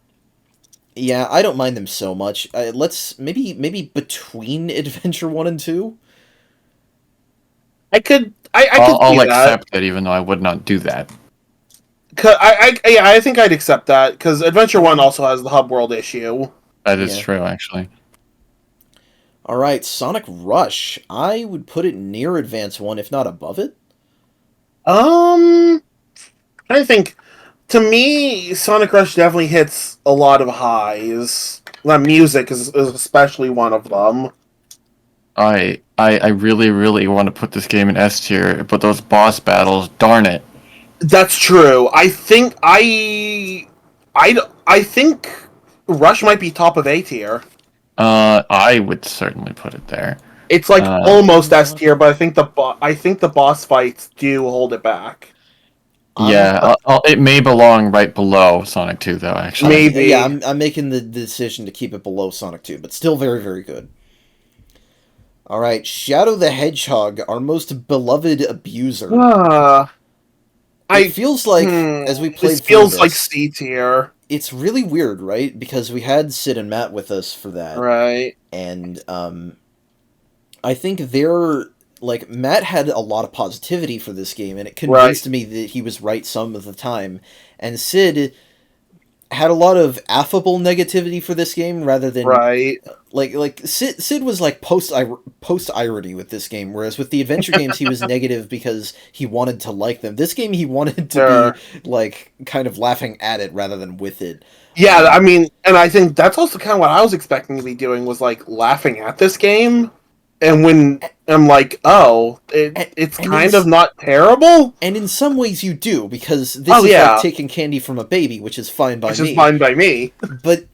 Yeah, I don't mind them so much. Let's maybe between Adventure 1 and 2. I could I'll see that. accept it, even though I would not do that. Yeah, I think I'd accept that because Adventure One also has the hub world issue. That is Yeah. true, actually. All right, Sonic Rush. I would put it near Advance 1 if not above it. Um, I think to me, Sonic Rush definitely hits a lot of highs. The music is especially one of them. I really, really want to put this game in S tier, but those boss battles, darn it. That's true. I think Rush might be top of A tier. I would certainly put it there. It's like Uh, almost S tier, but I think the boss fights do hold it back. I'm yeah, it may belong right below Sonic 2, though, actually. yeah, Maybe. I'm making the decision to keep it below Sonic 2, but still very very good. All right, Shadow the Hedgehog, our most beloved abuser. Uh, It I feels like hmm, as we this played through feels like this, C tier. it's really weird, right? Because we had Sid and Matt with us for that, Right. and I think they're like Matt had a lot of positivity for this game, and it Right. convinced me that he was right some of the time. And Sid had a lot of affable negativity for this game rather than Right. like Sid was like post irony with this game, whereas with the adventure games he was negative because he wanted to like them. This game he wanted to be Sure. like kind of laughing at it rather than with it. Yeah, I mean, and I think that's also kind of what I was expecting to be doing was like laughing at this game, and when I'm like, oh, it's And in kind of not terrible. and in some ways you do, because this Oh is like yeah, taking candy from a baby, which is fine by which is me. fine by me. But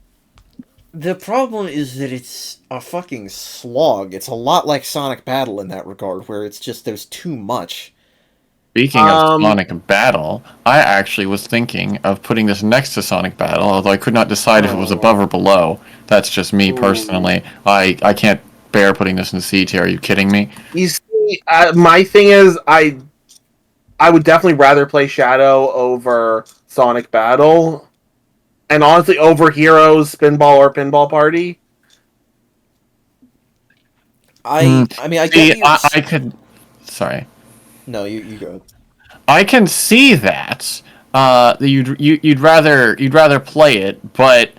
the problem is that it's a fucking slog. It's a lot like Sonic Battle in that regard, where it's just there's too much. Speaking of Um, Sonic Battle, I actually was thinking of putting this next to Sonic Battle, although I could not decide if it was oh, above or below. That's just me ooh. personally. I can't bear putting this in C tier. Are you kidding me? You see, my thing is, I would definitely rather play Shadow over Sonic Battle, and honestly, over Heroes, Spinball, or Pinball Party. Hmm. I mean I get See, what you're I could. Sorry. no, you go. I can see that. That you'd rather play it, but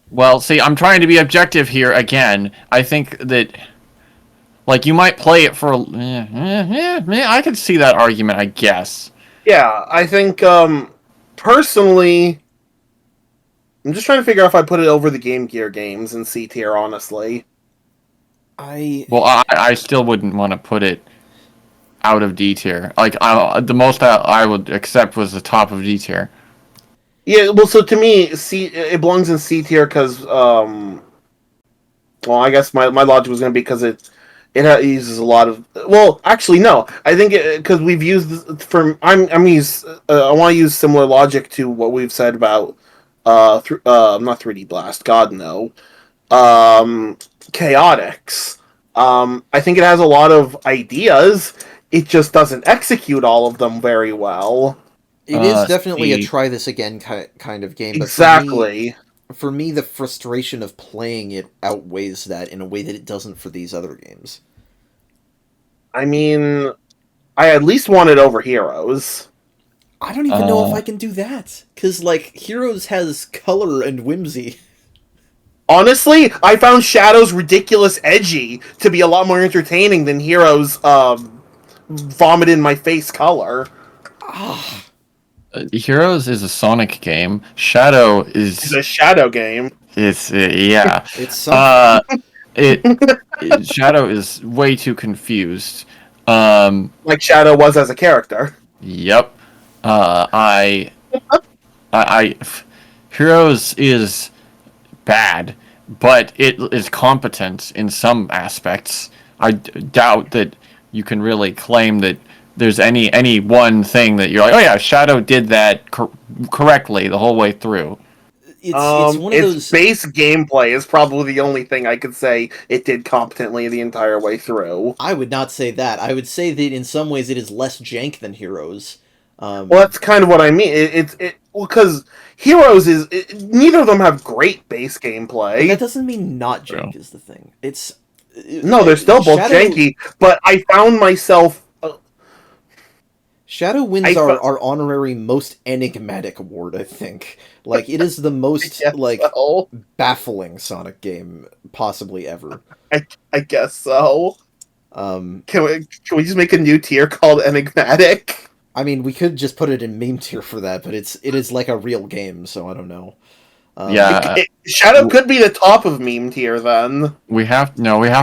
well, see, I'm trying to be objective here again. I think that like you might play it for. I could see that argument, I guess. Yeah, I think personally, I'm just trying to figure out if I put it over the Game Gear games in C tier. Honestly, I Well, I still wouldn't want to put it out of D tier. Like the most I would accept was the top of D tier. yeah. Well, so to me, C it belongs in C tier because well, I guess my logic was going to be because it uses a lot of. Well, actually, no. I think because we've used this for. I'm use. I want to use similar logic to what we've said about not 3D Blast. God no. Um, Chaotix. I think it has a lot of ideas. It just doesn't execute all of them very well. it is definitely a See, try this again kind of game, but Exactly. for me the frustration of playing it outweighs that in a way that it doesn't for these other games. I mean, I at least want it over Heroes. I don't even know if I uh, can do that cuz like Heroes has color and whimsy. Honestly, I found Shadow's ridiculous edgy to be a lot more entertaining than Hero's vomit in my face color. Ah, Heroes is a Sonic game. Shadow It's is a Shadow game. yeah. it's something. Uh, it, Shadow is way too confused. Um, Like Shadow was as a character. yep. Uh, I, I, Heroes is bad, but it is competent in some aspects. Doubt that you can really claim that there's any one thing that you're like, oh yeah, Shadow did that correctly the whole way through. It's one of Its those. base gameplay is probably the only thing I could say it did competently the entire way through. I would not say that. I would say that in some ways it is less jank than Heroes. Well, Um, that's kind of what I mean. Because Heroes neither of them have great base but that gameplay. doesn't mean not True. jank is the thing. It's No, they're still both Shadow. janky. But I found myself. Shadow wins I fo- our honorary most enigmatic award. I think like it is the most guess like so. baffling Sonic game possibly ever. I guess so. Um, Can we just make a new tier called enigmatic? I mean, we could just put it in meme tier for that, but it is like a real game, so I don't know. Um, Yeah, Shadow could be the top of meme tier then. we have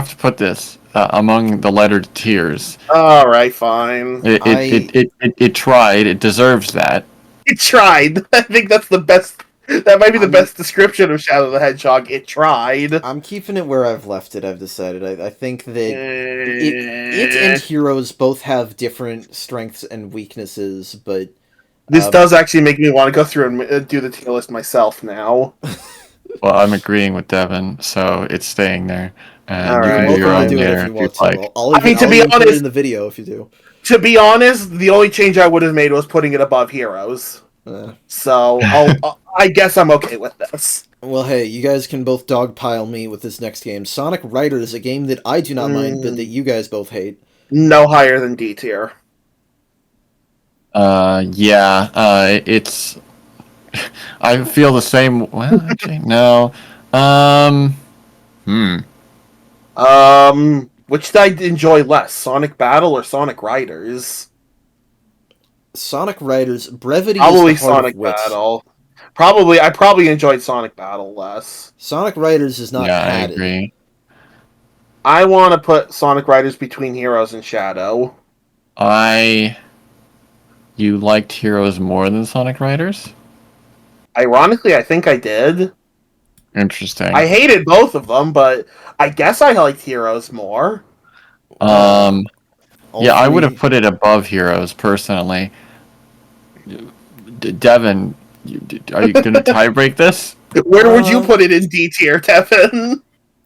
to put this among the lettered tiers. All right, fine. I It tried. It deserves that. It tried. I think that's the best. That might be the I'm best description of Shadow the Hedgehog. It tried. I'm keeping it where I've left it. I've decided. I think that it and Eh. Heroes both have different strengths and weaknesses, but This um, does actually make me want to go through and do the tier list myself now. Well, I'm agreeing with Devin, so it's staying there, All and you you're can do right, your welcome to own do it if there you if you'd want to. like. I'll I mean, even to I'll be even put it in honest, the video if you do. To be honest, the only change I would have made was putting it above Heroes. So I guess I'm okay with this. Well, hey, you guys can both dogpile me with this next game. Sonic Riders, a game that I do not mind, but that you guys both hate. No higher than D tier. It's. I feel the same. Well, actually, no. Which did I enjoy less, Sonic Battle or Sonic Riders? Sonic Riders, brevity Probably is the heart Sonic of wit. Battle. I probably enjoyed Sonic Battle less. Sonic Riders is not padded. I agree. I want to put Sonic Riders between Heroes and Shadow. You liked Heroes more than Sonic Riders? Ironically, I think I did. Interesting. I hated both of them, but I guess I liked Heroes more. I would have put it above Heroes personally. Devin, are you going to tie-break this? Where would you put it in D tier, Devin?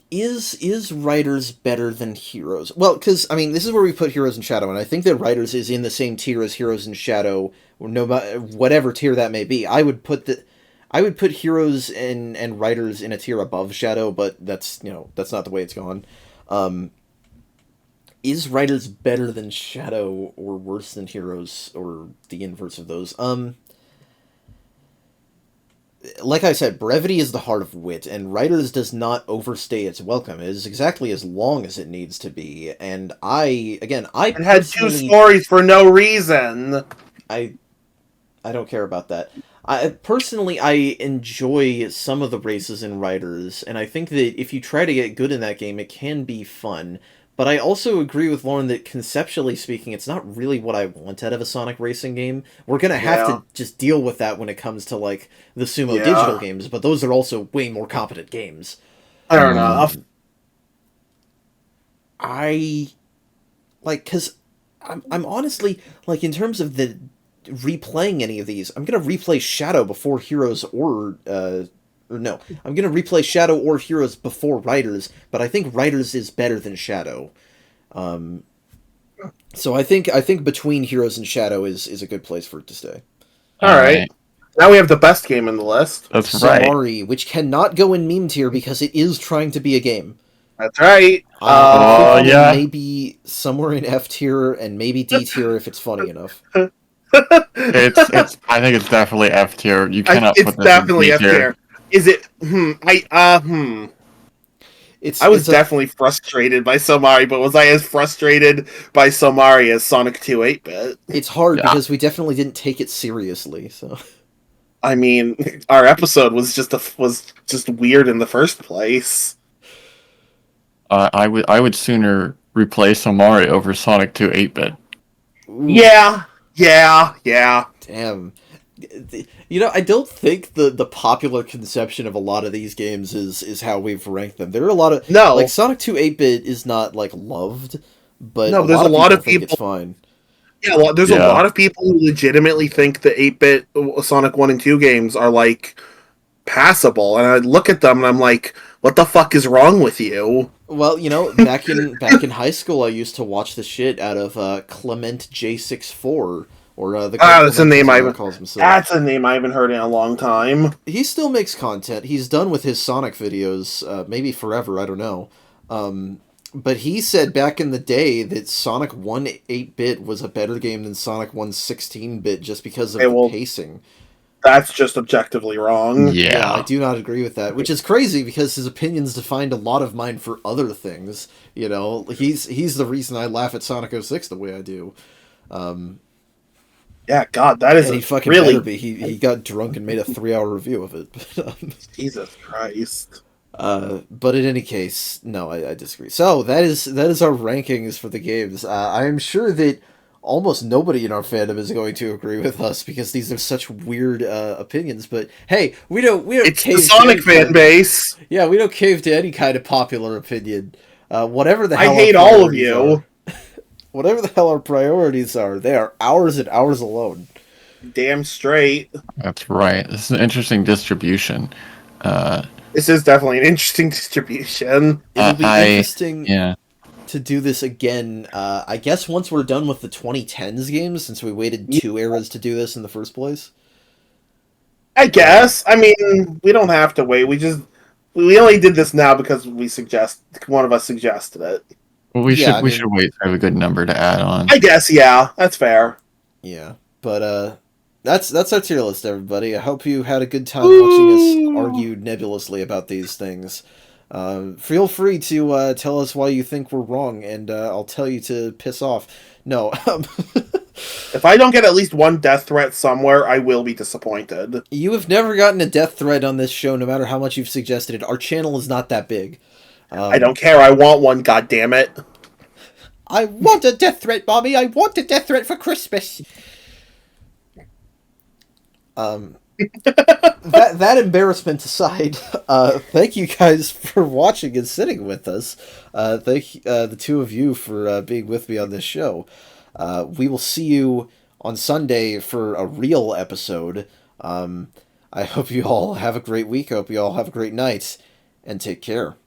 Is Riders better than Heroes? Well, because I mean, this is where we put Heroes and Shadow, and I think that Riders is in the same tier as Heroes and Shadow, or no, whatever tier that may be. I would put Heroes and Riders in a tier above Shadow, but that's not the way it's gone. Is Riders better than Shadow or worse than Heroes, or the inverse of those? Like I said, brevity is the heart of wit, and Riders does not overstay its welcome. It is exactly as long as it needs to be, and It had 2 stories for no reason. I don't care about that. I enjoy some of the races in Riders, and I think that if you try to get good in that game, it can be fun. But I also agree with Lauren that conceptually speaking, it's not really what I want out of a Sonic racing game. We're gonna have to just deal with that when it comes to like the Sumo Digital games, but those are also way more competent games. Fair enough. Because I'm honestly like, in terms of the replaying any of these, I'm gonna replay Shadow before Heroes I'm going to replay Shadow or Heroes before Riders, but I think Riders is better than Shadow. So I think between Heroes and Shadow is a good place for it to stay. All right. Now we have the best game in the list. That's right. Samari, which cannot go in meme tier because it is trying to be a game. That's right. Maybe somewhere in F tier and maybe D tier if it's funny enough. It's. I think it's definitely F tier. You cannot put this in definitely D F tier. Is it? I was definitely frustrated by Somari, but was I as frustrated by Somari as Sonic 2 8-bit? It's hard because we definitely didn't take it seriously. So, I mean, our episode was just weird in the first place. I would sooner replay Somari over Sonic 2 8-bit. Yeah. Damn. I don't think the popular conception of a lot of these games is how we've ranked them. There are a lot of like Sonic 2 8-bit is not like loved, but there's a lot of people think it's fine. Yeah, there's a lot of people who legitimately think the 8-bit Sonic 1 and 2 games are like passable, and I look at them and I'm like, what the fuck is wrong with you? Well, back in high school, I used to watch the shit out of Clement J64. Or that's a name That's a name I haven't heard in a long time. He still makes content. He's done with his Sonic videos, maybe forever. I don't know. But he said back in the day that Sonic 1 8-bit was a better game than Sonic 1 16-bit just because of the pacing. That's just objectively wrong. Yeah, I do not agree with that, which is crazy because his opinions defined a lot of mine for other things. He's the reason I laugh at Sonic 06 the way I do. Yeah, God, that is and he fucking really... better be. He got drunk and made a 3-hour review of it. Jesus Christ. But in any case, no, I disagree. So that is our rankings for the games. I am sure that almost nobody in our fandom is going to agree with us because these are such weird opinions. But hey, we don't. It's the Sonic fan base. Yeah, we don't cave to any kind of popular opinion. Whatever the hell. I hate all of you. Whatever the hell our priorities are, they are ours and ours alone. Damn straight. That's right. This is an interesting distribution. This is definitely an interesting distribution. It'll be interesting to to do this again. I guess once we're done with the 2010s games, since we waited 2 eras to do this in the first place. I guess. I mean, we don't have to wait. We only did this now because one of us suggested it. Well, Yeah, I we should mean, wait to have a good number to add on. I guess, yeah, that's fair. yeah, but that's our tier list, everybody. I hope you had a good time watching us argue nebulously about these things. Feel free to tell us why you think we're wrong, and I'll tell you to piss off. No, If I don't get at least one death threat somewhere, I will be disappointed. you have never gotten a death threat on this show, no matter how much you've suggested it. Our channel is not that big. I don't care. I want one. God damn it! I want a death threat, Mommy. I want a death threat for Christmas. That embarrassment aside, thank you guys for watching and sitting with us. Thank the two of you for being with me on this show. We will see you on Sunday for a real episode. I hope you all have a great week. I hope you all have a great night, and take care.